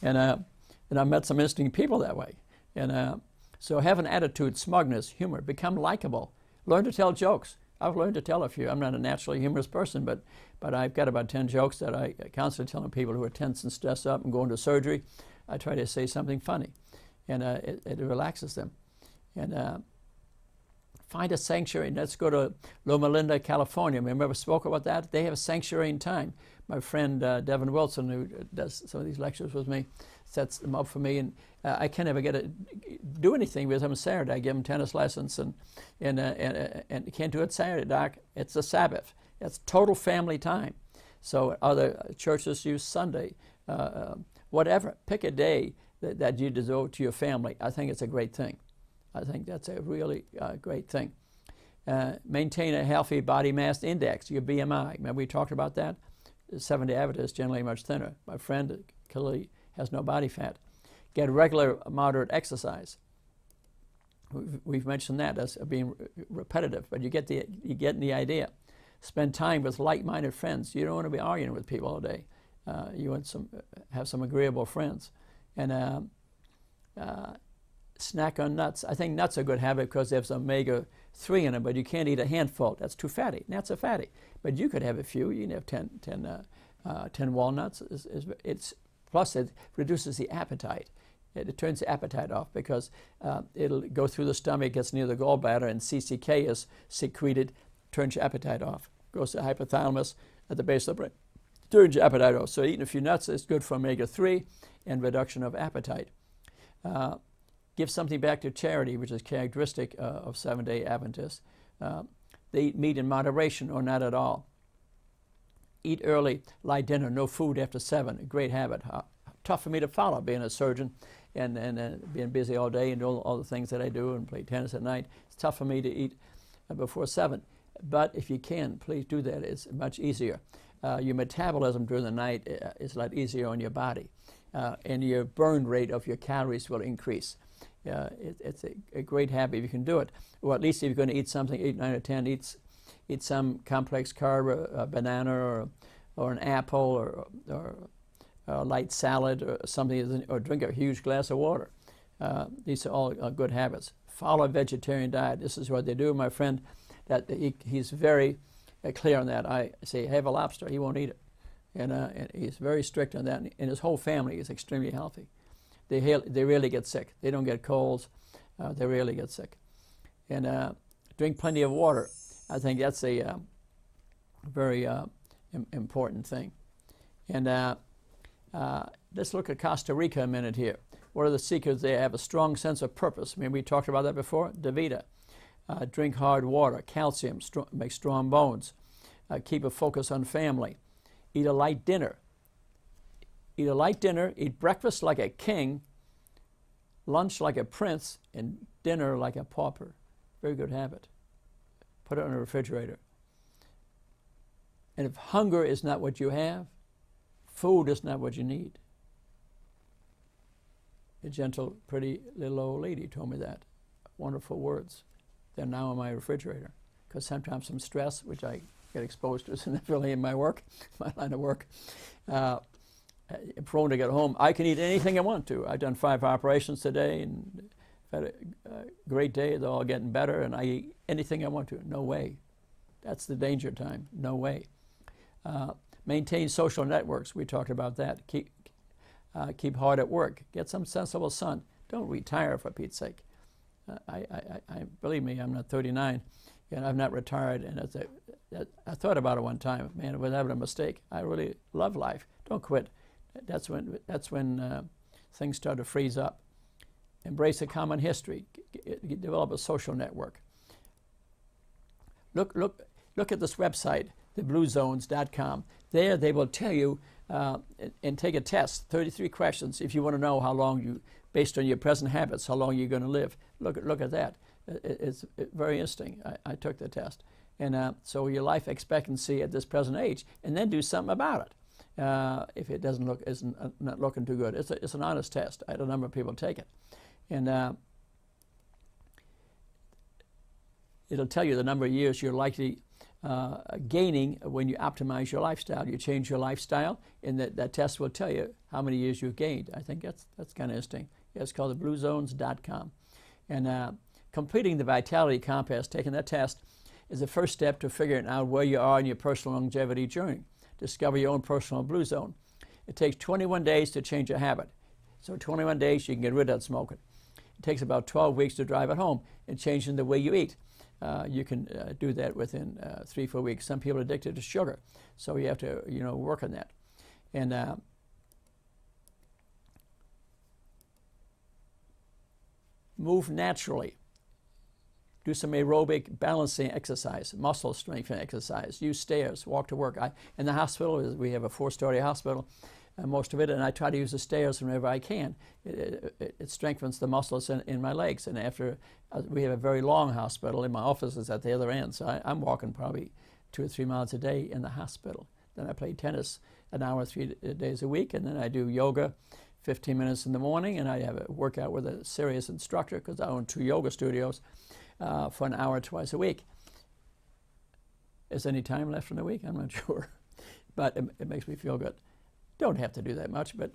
And I've met some interesting people that way. And so have an attitude, smugness, humor. Become likable. Learn to tell jokes. I've learned to tell a few. I'm not a naturally humorous person, but I've got about 10 jokes that I constantly tell people who are tense and stressed up and going to surgery. I try to say something funny, and it relaxes them. And find a sanctuary. Let's go to Loma Linda, California. Remember I spoke about that? They have a sanctuary in time. My friend Devin Wilson, who does some of these lectures with me, sets them up for me, and I can't ever do anything with him on Saturday. I give him tennis lessons, and you can't do it Saturday, Doc. It's a Sabbath. It's total family time. So other churches use Sunday. Whatever, pick a day that you devote to your family. I think it's a great thing. I think that's a really great thing. Maintain a healthy body mass index, your BMI. Remember we talked about that? Seventh-day Adventist generally much thinner. My friend clearly has no body fat. Get regular, moderate exercise. We've mentioned that as being repetitive, but you get the idea. Spend time with like-minded friends. You don't want to be arguing with people all day. You want have some agreeable friends, and snack on nuts. I think nuts are a good habit because they have some omega-3 in them, but you can't eat a handful. That's too fatty. Nuts are fatty, but you could have a few. You can have 10 walnuts. Plus it reduces the appetite. It turns the appetite off because it'll go through the stomach, gets near the gallbladder, and CCK is secreted, turns your appetite off. Goes to the hypothalamus at the base of the brain, turns your appetite off. So eating a few nuts is good for omega-3 and reduction of appetite. Give something back to charity, which is characteristic of Seventh-day Adventists. They eat meat in moderation or not at all. Eat early, light dinner, no food after 7, a great habit. Tough for me to follow, being a surgeon and being busy all day and all the things that I do and play tennis at night. It's tough for me to eat before 7. But if you can, please do that. It's much easier. Your metabolism during the night is a lot easier on your body. And your burn rate of your calories will increase. It's a great habit if you can do it. Or at least if you're going to eat something, 8, 9, or 10, eat some complex carb, a banana or an apple or a light salad or something, or drink a huge glass of water. These are all good habits. Follow a vegetarian diet. This is what they do. My friend, that he's very clear on that. I say, have a lobster. He won't eat it. And he's very strict on that. And his whole family is extremely healthy. They rarely get sick. They don't get colds. They rarely get sick. And drink plenty of water. I think that's a very important thing. And let's look at Costa Rica a minute here. What are the secrets? They have a strong sense of purpose. I mean, we talked about that before. DeVita. Drink hard water. Calcium. Make strong bones. Keep a focus on family. Eat a light dinner. Eat a light dinner. Eat breakfast like a king. Lunch like a prince. And dinner like a pauper. Very good habit. Put it on the refrigerator. And if hunger is not what you have, food is not what you need. A gentle, pretty little old lady told me that. Wonderful words. They're now in my refrigerator. Because sometimes some stress, which I get exposed to significantly in my work, my line of work, I'm prone to get home. I can eat anything I want to. I've done 5 operations today and had a great day. They're all getting better, and I eat anything I want to. No way. That's the danger time. No way. Maintain social networks. We talked about that. Keep hard at work. Get some sensible sun. Don't retire, for Pete's sake. Believe me, I'm not 39, and I've not retired. And I thought about it one time. Man, I was having a mistake. I really love life. Don't quit. That's when things start to freeze up. Embrace a common history. Develop a social network. Look at this website, thebluezones.com. There they will tell you and take a test, 33 questions, if you want to know how long based on your present habits, how long you're going to live. Look at that. It's very interesting. I took the test. And so your life expectancy at this present age, and then do something about it. If it isn't not looking too good. It's an honest test. I had a number of people take it. And it'll tell you the number of years you're likely gaining when you optimize your lifestyle. You change your lifestyle, and that test will tell you how many years you've gained. I think that's kind of interesting. Yeah, it's called thebluezones.com. And completing the Vitality Compass, taking that test, is the first step to figuring out where you are in your personal longevity journey. Discover your own personal blue zone. It takes 21 days to change a habit. So 21 days you can get rid of smoking. It takes about 12 weeks to drive it home and changing the way you eat. You can do that within 3-4 weeks. Some people are addicted to sugar, so you have to work on that. And move naturally. Do some aerobic balancing exercise, muscle strengthening exercise. Use stairs, walk to work. In the hospital, we have a 4-story hospital, most of it, and I try to use the stairs whenever I can. It strengthens the muscles in my legs. And after, we have a very long hospital, and my office is at the other end, so I'm walking probably 2 or 3 miles a day in the hospital. Then I play tennis an hour 3 days a week, and then I do yoga 15 minutes in the morning, and I have a workout with a serious instructor because I own 2 yoga studios for an hour twice a week. Is any time left in the week? I'm not sure, but it makes me feel good. Don't have to do that much, but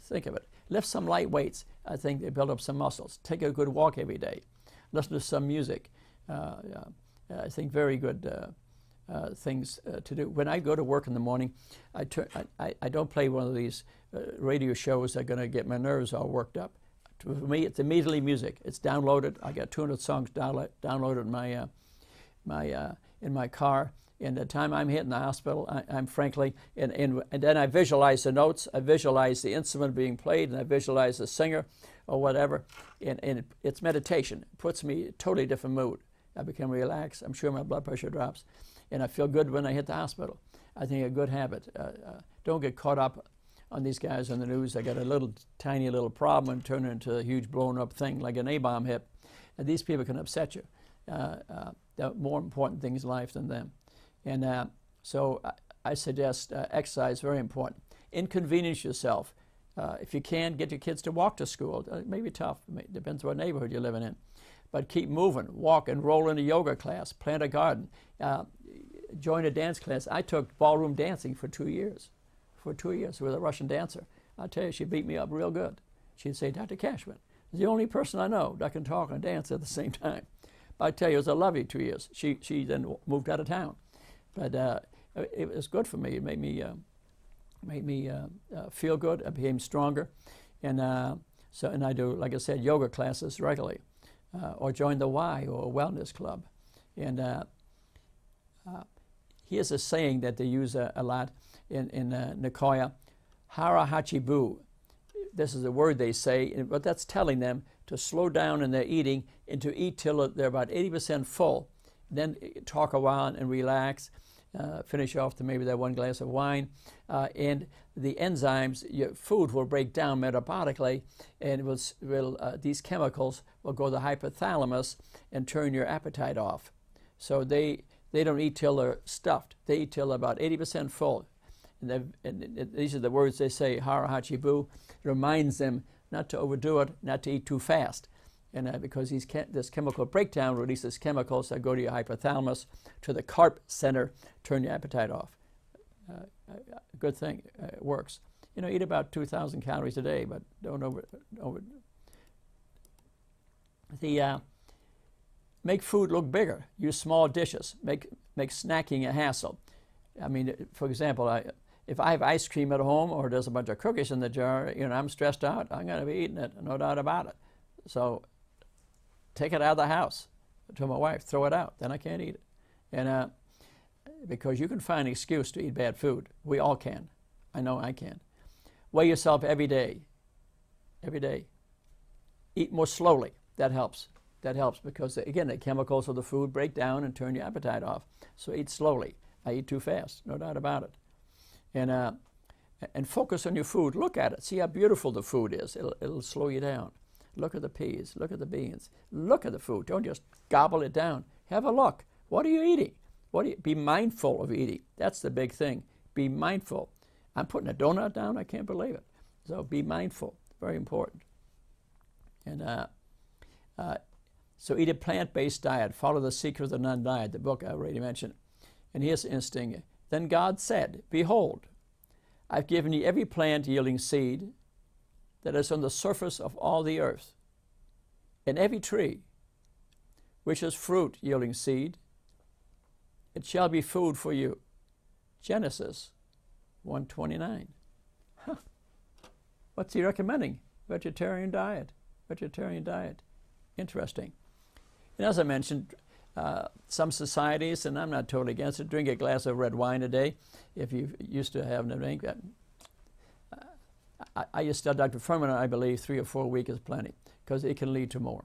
think of it. Lift some light weights. I think they build up some muscles. Take a good walk every day. Listen to some music. I think very good things to do. When I go to work in the morning, I don't play one of these radio shows that are going to get my nerves all worked up. For me, it's immediately music. It's downloaded. I got 200 songs downloaded in my car. And the time I'm hitting the hospital, I'm frankly, and then I visualize the notes, I visualize the instrument being played, and I visualize the singer or whatever, and it's meditation. It puts me in a totally different mood. I become relaxed. I'm sure my blood pressure drops, and I feel good when I hit the hospital. I think a good habit. Don't get caught up on these guys on the news. They got a tiny little problem and turn it into a huge blown up thing like an A-bomb hit. And these people can upset you. There are more important things in life than them. And so I suggest exercise, very important. Inconvenience yourself. If you can, get your kids to walk to school. It may be tough. It depends what neighborhood you're living in. But keep moving. Walk, enroll in a yoga class. Plant a garden. Join a dance class. I took ballroom dancing for 2 years. For 2 years with a Russian dancer. I'll tell you, she beat me up real good. She'd say, Dr. Cashman, the only person I know that can talk and dance at the same time. But I tell you, it was a lovely 2 years. She then moved out of town. But it was good for me. It made me feel good. I became stronger, and I do, like I said, yoga classes regularly, or join the Y or a wellness club. And here's a saying that they use a lot in Nicoya, hara hachi bu. This is a word they say, but that's telling them to slow down in their eating and to eat till they're about 80% full. Then talk a while and relax. Finish off to maybe that 1 glass of wine, and the enzymes, your food will break down metabolically, and these chemicals will go to the hypothalamus and turn your appetite off. So they don't eat till they're stuffed. They eat till about 80% full. And these are the words they say, hara hachi bu. It reminds them not to overdo it, not to eat too fast. And because this chemical breakdown releases chemicals that go to your hypothalamus, to the carp center, turn your appetite off. Good thing, it works. Eat about 2,000 calories a day, but don't over. Make food look bigger. Use small dishes. Make snacking a hassle. I mean, for example, if I have ice cream at home or there's a bunch of cookies in the jar, I'm stressed out. I'm going to be eating it, no doubt about it. So take it out of the house. To my wife, throw it out. Then I can't eat it. And because you can find an excuse to eat bad food. We all can. I know I can. Weigh yourself every day. Every day. Eat more slowly. That helps. That helps because, again, the chemicals of the food break down and turn your appetite off. So eat slowly. I eat too fast, no doubt about it. And focus on your food. Look at it. See how beautiful the food is. It'll slow you down. Look at the peas. Look at the beans. Look at the food. Don't just gobble it down. Have a look. What are you eating? Be mindful of eating. That's the big thing. Be mindful. I'm putting a donut down. I can't believe it. So be mindful. Very important. And so eat a plant-based diet. Follow the Secret of the Nun diet, the book I already mentioned. And here's the interesting. Then God said, Behold, I've given you every plant yielding seed that is on the surface of all the earth, and every tree which is fruit yielding seed, it shall be food for you. Genesis 1:29. Huh. What's he recommending? Vegetarian diet. Vegetarian diet. Interesting. And as I mentioned, some societies, and I'm not totally against it, drink a glass of red wine a day if you're used to having a drink. I used to tell Dr. Furman, I believe 3 or 4 a week is plenty because it can lead to more.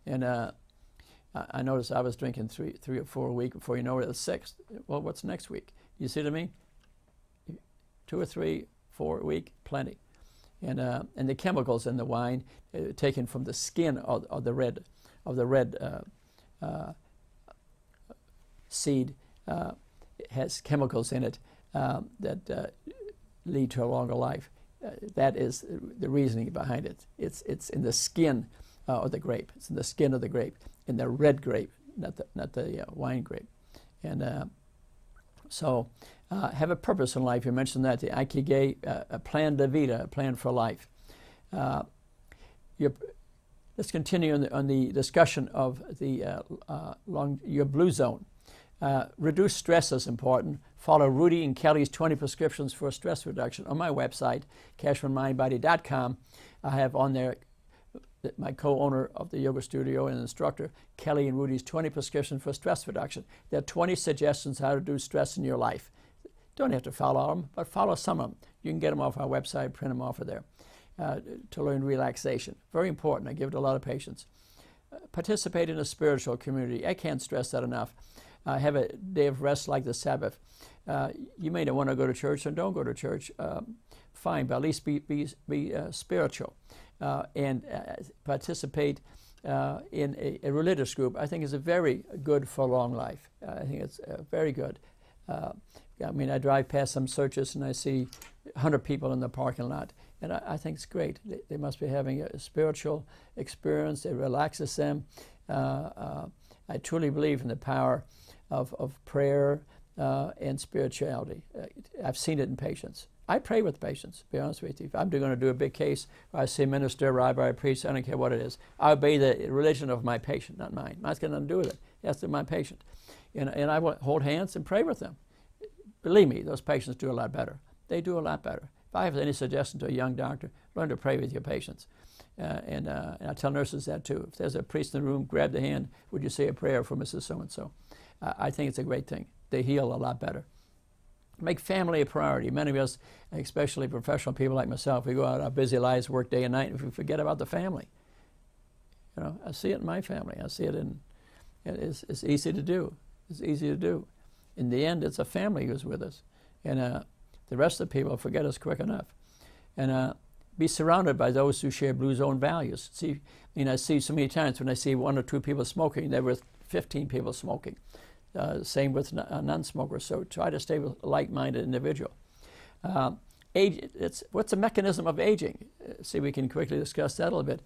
And I noticed I was drinking three or 4 a week before you know it, it's 6. Well, what's next week? You see what I mean? 2 or 3, 4 a week, plenty. And the chemicals in the wine taken from the skin of the red seed has chemicals in it that lead to a longer life. That is the reasoning behind it. It's in the skin of the grape. It's in the skin of the grape, in the red grape, not the wine grape. And so have a purpose in life. You mentioned that, the Ikigai, a plan de vida, a plan for life. Let's continue on the discussion of the your blue zone. Reduce stress is important. Follow Rudy and Kelly's 20 prescriptions for stress reduction on my website, CashmanMindBody.com. I have on there my co-owner of the yoga studio and instructor, Kelly and Rudy's 20 prescriptions for stress reduction. There are 20 suggestions how to reduce stress in your life. Don't have to follow them, but follow some of them. You can get them off our website, print them off of there to learn relaxation. Very important. I give it to a lot of patients. Participate in a spiritual community. I can't stress that enough. Have a day of rest like the Sabbath. You may not want to go to church, and don't go to church. Fine, but at least be spiritual and participate in a religious group. I think is a very good for long life. I think it's very good. I mean, I drive past some churches and I see 100 people in the parking lot, and I think it's great. They must be having a spiritual experience. It relaxes them. I truly believe in the power of prayer and spirituality. I've seen it in patients. I pray with patients, to be honest with you. If I'm going to do a big case, or I see minister, rabbi, priest, I don't care what it is. I obey the religion of my patient, not mine. Mine's got nothing to do with it. That's my patient. And I will hold hands and pray with them. Believe me, those patients do a lot better. They do a lot better. If I have any suggestion to a young doctor, learn to pray with your patients. And I tell nurses that too. If there's a priest in the room, grab the hand. Would you say a prayer for Mrs. So-and-so? I think it's a great thing. They heal a lot better. Make family a priority. Many of us, especially professional people like myself, we go out our busy lives, work day and night, and we forget about the family. You know, I see it in my family. I see it in. It's easy to do. It's easy to do. In the end, it's a family who's with us, and the rest of the people forget us quick enough. And be surrounded by those who share Blue Zone values. See, I see so many times when I see 1 or 2 people smoking, there were 15 people smoking. Same with non-smokers. So try to stay with a like-minded individual. What's the mechanism of aging? See, we can quickly discuss that a little bit.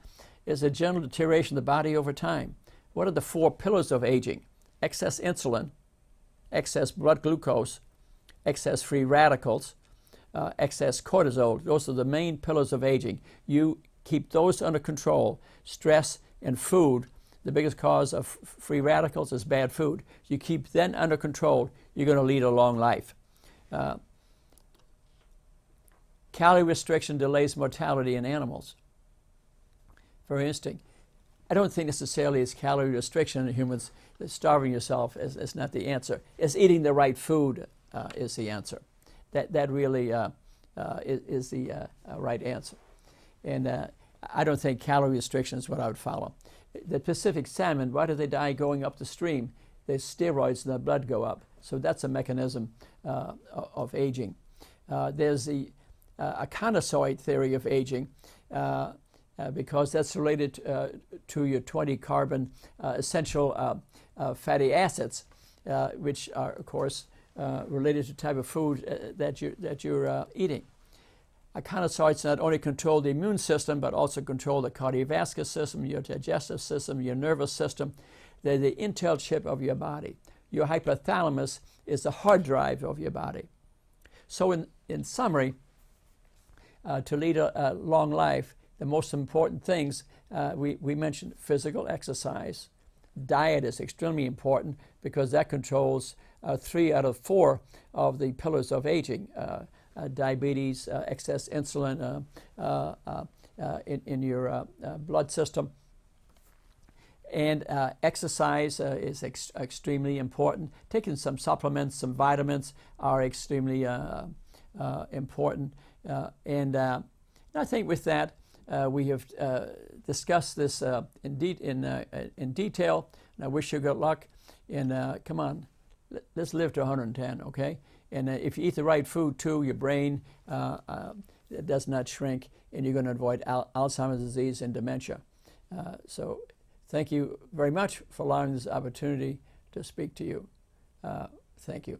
Is a general deterioration of the body over time. What are the 4 pillars of aging? Excess insulin, excess blood glucose, excess free radicals, excess cortisol. Those are the main pillars of aging. You keep those under control. Stress and food. The biggest cause of free radicals is bad food. You keep them under control, you're going to lead a long life. Calorie restriction delays mortality in animals. Very interesting. I don't think necessarily it's calorie restriction in humans. Starving yourself is not the answer. It's eating the right food is the answer. That really is the right answer. And I don't think calorie restriction is what I would follow. The Pacific salmon, why do they die going up the stream? The steroids in the blood go up. So that's a mechanism of aging. There's the echinozoid theory of aging because that's related to your 20 carbon essential fatty acids, which are, of course, related to the type of food that you're eating. Echinozoids not only control the immune system, but also control the cardiovascular system, your digestive system, your nervous system. They're the Intel chip of your body. Your hypothalamus is the hard drive of your body. So in summary, to lead a long life, the most important things, we mentioned physical exercise. Diet is extremely important because that controls 3 out of 4 of the pillars of aging. Diabetes, excess insulin in your blood system. And exercise is extremely important. Taking some supplements, some vitamins are extremely important. And I think with that, we have discussed this in detail. And I wish you good luck. And come on, let's live to 110, okay? And if you eat the right food too, your brain does not shrink, and you're going to avoid Alzheimer's disease and dementia. So thank you very much for allowing this opportunity to speak to you. Thank you.